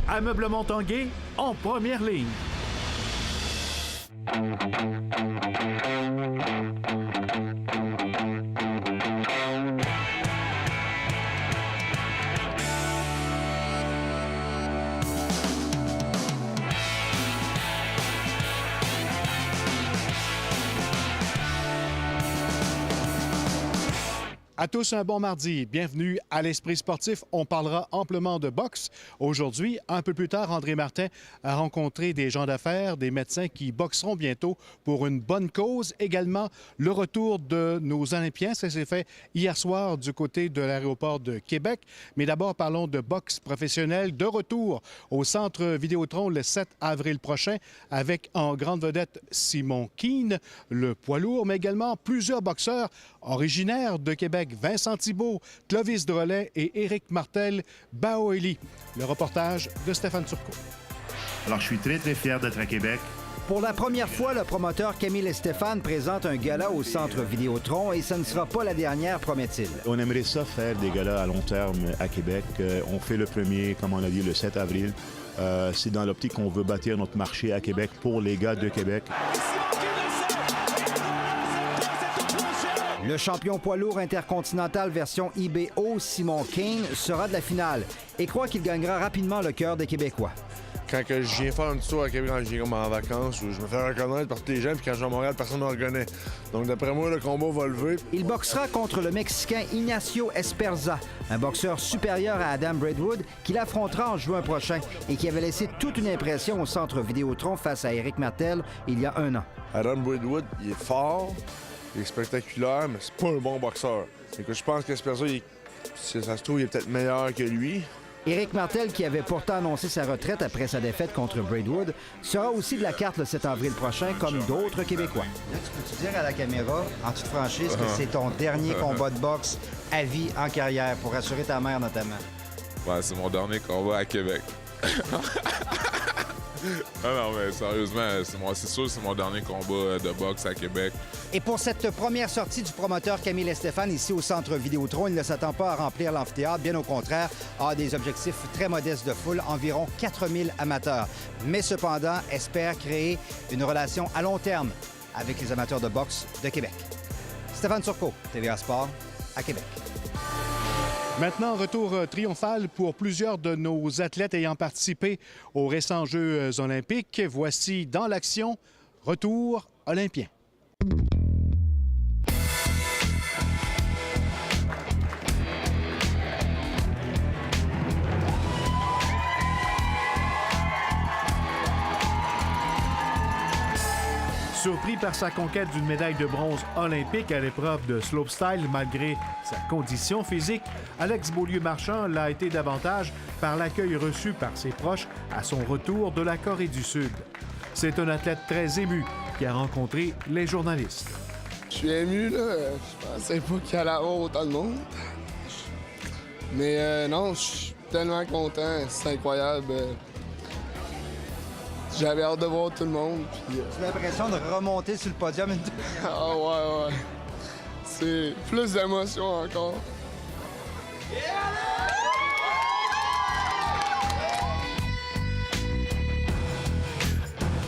Ameublement Tanguay en première ligne. À tous, un bon mardi. Bienvenue à l'Esprit sportif. On parlera amplement de boxe. Aujourd'hui, un peu plus tard, André Martin a rencontré des gens d'affaires, des médecins qui boxeront bientôt pour une bonne cause. Également, le retour de nos Olympiens. Ça s'est fait hier soir du côté de l'aéroport de Québec. Mais d'abord, parlons de boxe professionnelle. De retour au Centre Vidéotron le 7 avril prochain avec en grande vedette Simon Keane, le poids lourd, mais également plusieurs boxeurs originaires de Québec. Vincent Thibault, Clovis Drolet et Éric Martel, Baoeli. Le reportage de Stéphane Turcot. Alors, je suis très, très fier d'être à Québec. Pour la première fois, le promoteur Camille et Stéphane présente un gala au Centre Vidéotron et ce ne sera pas la dernière, promet-il. On aimerait ça faire des galas à long terme à Québec. On fait le premier, comme on a dit, le 7 avril. C'est dans l'optique qu'on veut bâtir notre marché à Québec pour les gars de Québec. Le champion poids lourd intercontinental version IBO, Simon Keane, sera de la finale et croit qu'il gagnera rapidement le cœur des Québécois. Quand je viens faire un petit tour à Québec, quand je viens comme en vacances, où je me fais reconnaître par tous les gens, puis quand je vais à Montréal, personne ne me reconnaît. Donc d'après moi, le combat va lever. Il boxera contre le Mexicain Ignacio Esperza, un boxeur supérieur à Adam Braidwood, qu'il affrontera en juin prochain et qui avait laissé toute une impression au Centre Vidéotron face à Éric Martel il y a un an. Adam Braidwood, il est fort, il est spectaculaire, mais c'est pas un bon boxeur. Écoute, je pense qu'Esperza, si ça se trouve, il est peut-être meilleur que lui. Éric Martel, qui avait pourtant annoncé sa retraite après sa défaite contre Braidwood, sera aussi de la carte le 7 avril prochain, comme d'autres Québécois. Là, tu peux-tu dire à la caméra, en toute franchise, que c'est ton dernier combat de boxe à vie en carrière, pour rassurer ta mère notamment? Ouais, c'est mon dernier combat à Québec. Non, mais sérieusement, c'est sûr que c'est mon dernier combat de boxe à Québec. Et pour cette première sortie du promoteur Camille et Stéphane ici au Centre Vidéotron, il ne s'attend pas à remplir l'amphithéâtre, bien au contraire, a des objectifs très modestes de foule, environ 4000 amateurs. Mais cependant, espère créer une relation à long terme avec les amateurs de boxe de Québec. Stéphane Turcot, TVA Sport, à Québec. Maintenant, retour triomphal pour plusieurs de nos athlètes ayant participé aux récents Jeux olympiques. Voici dans l'action, retour olympien. Surpris par sa conquête d'une médaille de bronze olympique à l'épreuve de slopestyle malgré sa condition physique, Alex Beaulieu-Marchand l'a été davantage par l'accueil reçu par ses proches à son retour de la Corée du Sud. C'est un athlète très ému qui a rencontré les journalistes. Je suis ému, là. Je pensais pas qu'il allait avoir autant de monde. Mais non, je suis tellement content. C'est incroyable. J'avais hâte de voir tout le monde. Puis, Tu as l'impression de remonter sur le podium? Ah ouais. C'est plus d'émotion encore.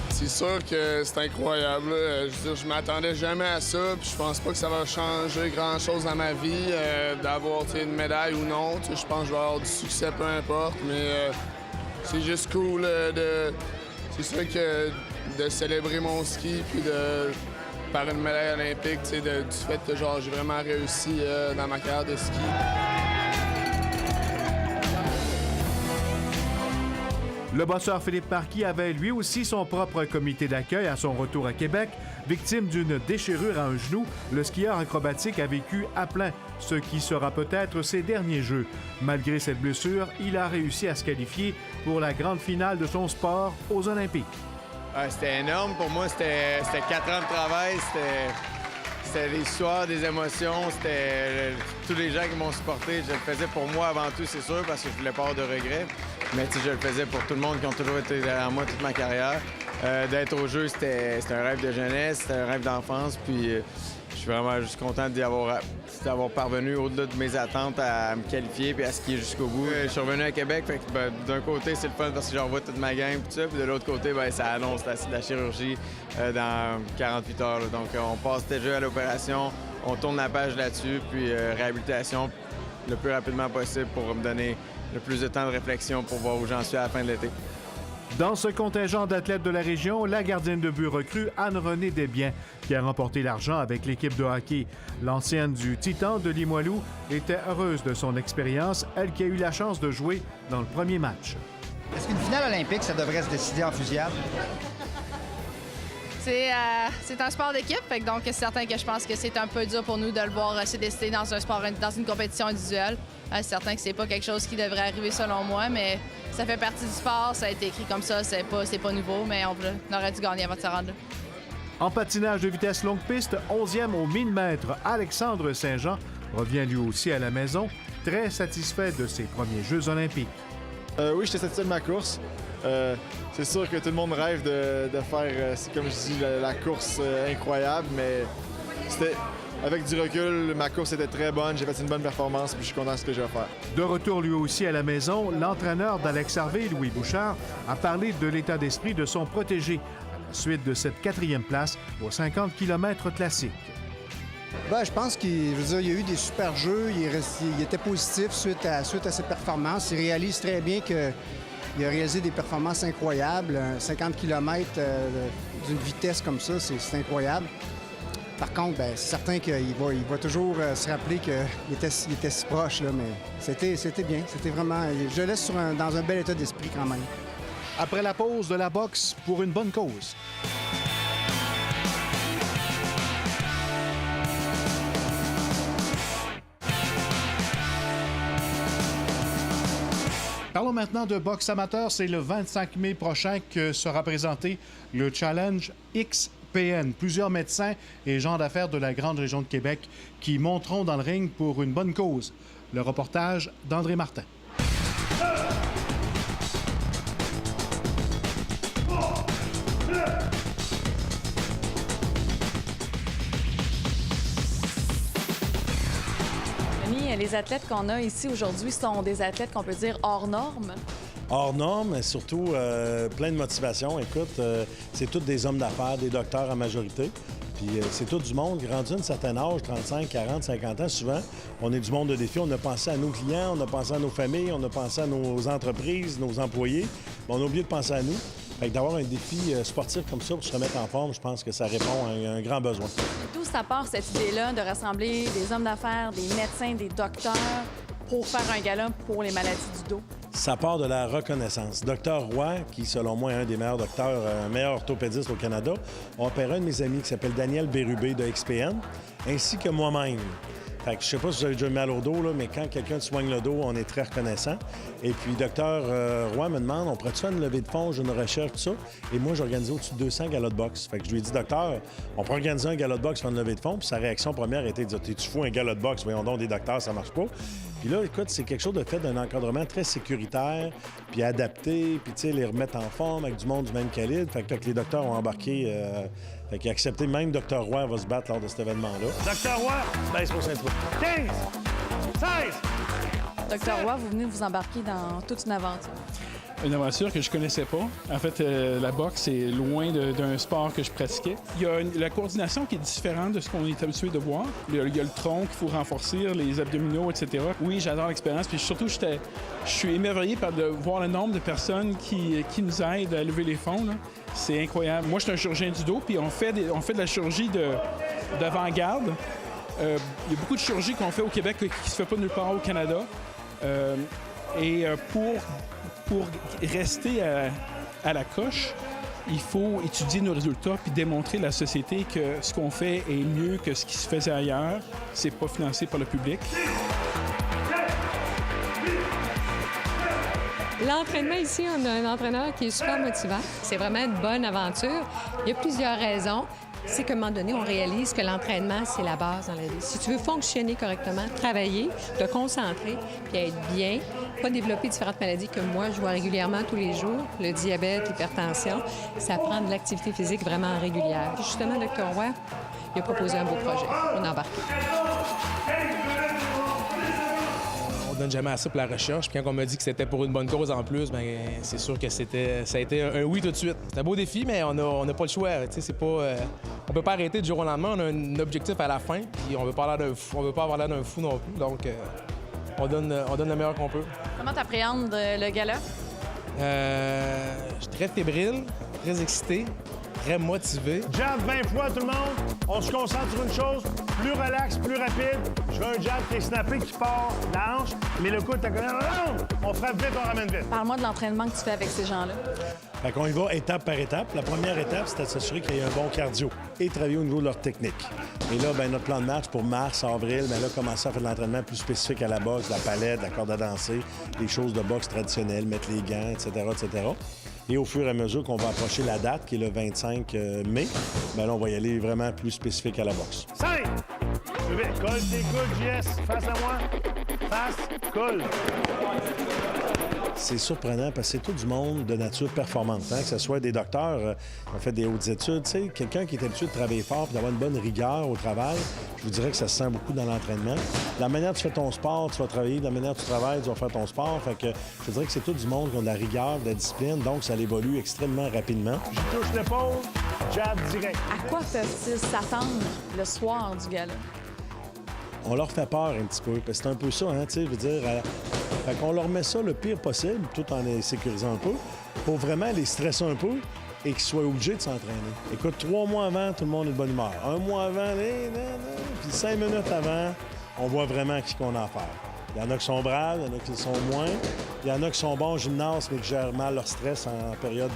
C'est sûr que c'est incroyable. Là. Je veux dire, je m'attendais jamais à ça. Puis je pense pas que ça va changer grand-chose dans ma vie, d'avoir une médaille ou non. Je pense que je vais avoir du succès, peu importe. Mais c'est juste cool de... C'est sûr que de célébrer mon ski puis par une médaille olympique, du fait que j'ai vraiment réussi dans ma carrière de ski. Le boxeur Philippe Marquis avait lui aussi son propre comité d'accueil à son retour à Québec. Victime d'une déchirure à un genou, le skieur acrobatique a vécu à plein ce qui sera peut-être ses derniers Jeux. Malgré cette blessure, il a réussi à se qualifier pour la grande finale de son sport aux Olympiques. C'était énorme. Pour moi, c'était 4 ans de travail. C'était des histoires, des émotions. C'était tous les gens qui m'ont supporté. Je le faisais pour moi avant tout, c'est sûr, parce que je voulais pas avoir de regrets. Mais je le faisais pour tout le monde qui ont toujours été derrière moi toute ma carrière. D'être au jeu, c'était un rêve de jeunesse, c'était un rêve d'enfance. Puis je suis vraiment juste content d'avoir parvenu au-delà de mes attentes à me qualifier puis à skier jusqu'au bout. Je suis revenu à Québec, fait que, d'un côté, c'est le fun parce que je revois toute ma gang puis tout ça, puis de l'autre côté, ça annonce la chirurgie dans 48 heures. Là. Donc, on passe déjà à l'opération, on tourne la page là-dessus, puis réhabilitation le plus rapidement possible pour me donner le plus de temps de réflexion pour voir où j'en suis à la fin de l'été. Dans ce contingent d'athlètes de la région, la gardienne de but recrue Anne-Renée Desbiens, qui a remporté l'argent avec l'équipe de hockey. L'ancienne du Titan de Limoilou était heureuse de son expérience, elle qui a eu la chance de jouer dans le premier match. Est-ce qu'une finale olympique, ça devrait se décider en fusillade? C'est un sport d'équipe, donc c'est certain que je pense que c'est un peu dur pour nous de le voir se décider dans un sport, dans une compétition individuelle. C'est certain que c'est pas quelque chose qui devrait arriver selon moi, mais ça fait partie du sport, ça a été écrit comme ça, c'est pas nouveau, mais on aurait dû gagner avant de se rendre là. En patinage de vitesse longue piste, 11e au 1000 mètres, Alexandre Saint-Jean revient lui aussi à la maison, très satisfait de ses premiers Jeux olympiques. Oui, j'étais satisfait de ma course. C'est sûr que tout le monde rêve de faire, comme je dis, la course incroyable, mais avec du recul, ma course était très bonne. J'ai fait une bonne performance, puis je suis content de ce que j'ai à faire. De retour lui aussi à la maison, l'entraîneur d'Alex Harvey, Louis Bouchard, a parlé de l'état d'esprit de son protégé à la suite de cette 4e place aux 50 km classiques. Je pense qu'il y a eu des super jeux. Il était positif suite à ses performances. Il réalise très bien qu'il a réalisé des performances incroyables. 50 km d'une vitesse comme ça, c'est incroyable. Par contre, c'est certain qu'il va toujours se rappeler qu'il était si proche, là, mais c'était bien. C'était vraiment... Je le laisse dans un bel état d'esprit quand même. Après la pause de la boxe pour une bonne cause. Parlons maintenant de boxe amateur. C'est le 25 mai prochain que sera présenté le Challenge XPN. Plusieurs médecins et gens d'affaires de la grande région de Québec qui monteront dans le ring pour une bonne cause. Le reportage d'André Martin. Les athlètes qu'on a ici aujourd'hui sont des athlètes qu'on peut dire hors normes. Hors normes, mais surtout plein de motivation. Écoute, c'est tous des hommes d'affaires, des docteurs en majorité. Puis c'est tout du monde rendu à un certain âge, 35, 40, 50 ans. Souvent, on est du monde de défi. On a pensé à nos clients, on a pensé à nos familles, on a pensé à nos entreprises, nos employés. Mais on a oublié de penser à nous. Fait que d'avoir un défi sportif comme ça pour se remettre en forme, je pense que ça répond à un grand besoin. D'où ça part, cette idée-là, de rassembler des hommes d'affaires, des médecins, des docteurs pour faire un gala pour les maladies du dos? Ça part de la reconnaissance. Dr Roy, qui selon moi est un des meilleurs docteurs, meilleur orthopédiste au Canada, a opéré un de mes amis qui s'appelle Daniel Bérubé de XPN, ainsi que moi-même. Fait que je sais pas si vous avez déjà eu mal au dos, là, mais quand quelqu'un te soigne le dos, on est très reconnaissant. Et puis, Dr Roy me demande, on pourrait-tu faire une levée de fonds, une recherche, tout ça? Et moi, j'ai organisé au-dessus de 200 galas de boxe. Fait que je lui ai dit, docteur, on peut organiser un gala de boxe, faire une levée de fonds. Puis sa réaction première a été de dire, t'es-tu fou, un gala de boxe? Voyons donc, des docteurs, ça marche pas. Puis là, écoute, c'est quelque chose de fait d'un encadrement très sécuritaire, puis adapté, puis tu sais, les remettre en forme avec du monde du même calibre. Fait que les docteurs ont embarqué... Fait qu'il a accepté, même Dr Roy va se battre lors de cet événement-là. Dr Roy, baisse vos ceintures. 15! 16! Dr Roy, vous venez de vous embarquer dans toute une aventure. Une aventure que je connaissais pas. En fait, la boxe, c'est loin d'un sport que je pratiquais. Il y a la coordination qui est différente de ce qu'on est habitué de voir. Il y a le tronc qu'il faut renforcer, les abdominaux, etc. Oui, j'adore l'expérience. Puis surtout, je suis émerveillé par de voir le nombre de personnes qui nous aident à lever les fonds. Là. C'est incroyable. Moi, je suis un chirurgien du dos, puis on fait de la chirurgie d'avant-garde. Il y a beaucoup de chirurgie qu'on fait au Québec qui ne se fait pas nulle part au Canada. Pour rester à la coche, il faut étudier nos résultats puis démontrer à la société que ce qu'on fait est mieux que ce qui se faisait ailleurs. C'est pas financé par le public. L'entraînement ici, on a un entraîneur qui est super motivant. C'est vraiment une bonne aventure. Il y a plusieurs raisons. C'est qu'à un moment donné, on réalise que l'entraînement, c'est la base dans la vie. Si tu veux fonctionner correctement, travailler, te concentrer, puis être bien, pas développer différentes maladies que moi, je vois régulièrement tous les jours, le diabète, l'hypertension, ça prend de l'activité physique vraiment régulière. Justement, Dr Roy, il a proposé un beau projet. On a embarqué. On donne jamais assez pour la recherche. Puis quand on m'a dit que c'était pour une bonne cause en plus, bien, c'est sûr que ça a été un oui tout de suite. C'est un beau défi, mais on n'a pas le choix. C'est pas, on peut pas arrêter du jour au lendemain. On a un objectif à la fin, puis on veut pas avoir l'air d'un fou non plus. Donc, on donne le meilleur qu'on peut. Comment tu appréhendes le gala? Je suis très fébrile, très excité, très motivé. Jab 20 fois, tout le monde. On se concentre sur une chose. Plus relax, plus rapide. Je veux un jab qui est snappé, qui part la hanche, mais le coude, on frappe vite, on ramène vite. Parle-moi de l'entraînement que tu fais avec ces gens-là. Fait qu'on y va étape par étape. La première étape, c'est de s'assurer qu'il y ait un bon cardio et travailler au niveau de leur technique. Et là, bien, notre plan de match pour mars, avril, bien là, commencer à faire de l'entraînement plus spécifique à la boxe, la palette, la corde à danser, les choses de boxe traditionnelles, mettre les gants, etc., etc. Et au fur et à mesure qu'on va approcher la date, qui est le 25 mai, bien là, on va y aller vraiment plus spécifique à la boxe. 5! Colle tes coudes, JS. Face à moi. Face, colle. C'est surprenant parce que c'est tout du monde de nature performante, hein? Que ce soit des docteurs qui ont fait des hautes études, tu sais, quelqu'un qui est habitué de travailler fort et d'avoir une bonne rigueur au travail, je vous dirais que ça se sent beaucoup dans l'entraînement. La manière dont tu fais ton sport, tu vas travailler, de la manière dont tu travailles, tu vas faire ton sport. Fait que je dirais que c'est tout du monde qui ont de la rigueur, de la discipline, donc ça évolue extrêmement rapidement. Je touche l'épaule, jab direct. À quoi peuvent-ils s'attendre le soir du gala? On leur fait peur un petit peu, parce que c'est un peu ça, hein, tu sais, je veux dire, fait qu'on leur met ça le pire possible, tout en les sécurisant un peu, pour vraiment les stresser un peu et qu'ils soient obligés de s'entraîner. Écoute, 3 mois avant, tout le monde est de bonne humeur. 1 mois avant, puis 5 minutes avant, on voit vraiment qui qu'on a à faire. Il y en a qui sont braves, il y en a qui le sont moins. Il y en a qui sont bons gymnastes, mais qui gèrent mal leur stress en période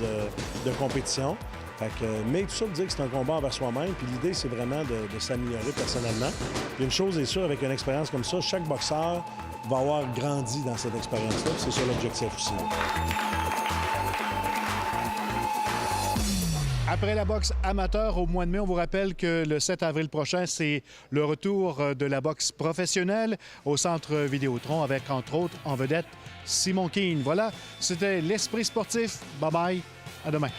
de compétition. Fait que, mais tout ça veut dire que c'est un combat envers soi-même. Puis l'idée, c'est vraiment de s'améliorer personnellement. Puis une chose est sûre, avec une expérience comme ça, chaque boxeur va avoir grandi dans cette expérience-là. C'est ça l'objectif aussi. Après la boxe amateur au mois de mai, on vous rappelle que le 7 avril prochain, c'est le retour de la boxe professionnelle au Centre Vidéotron avec, entre autres, en vedette, Simon Keane. Voilà, c'était l'Esprit sportif. Bye-bye. À demain.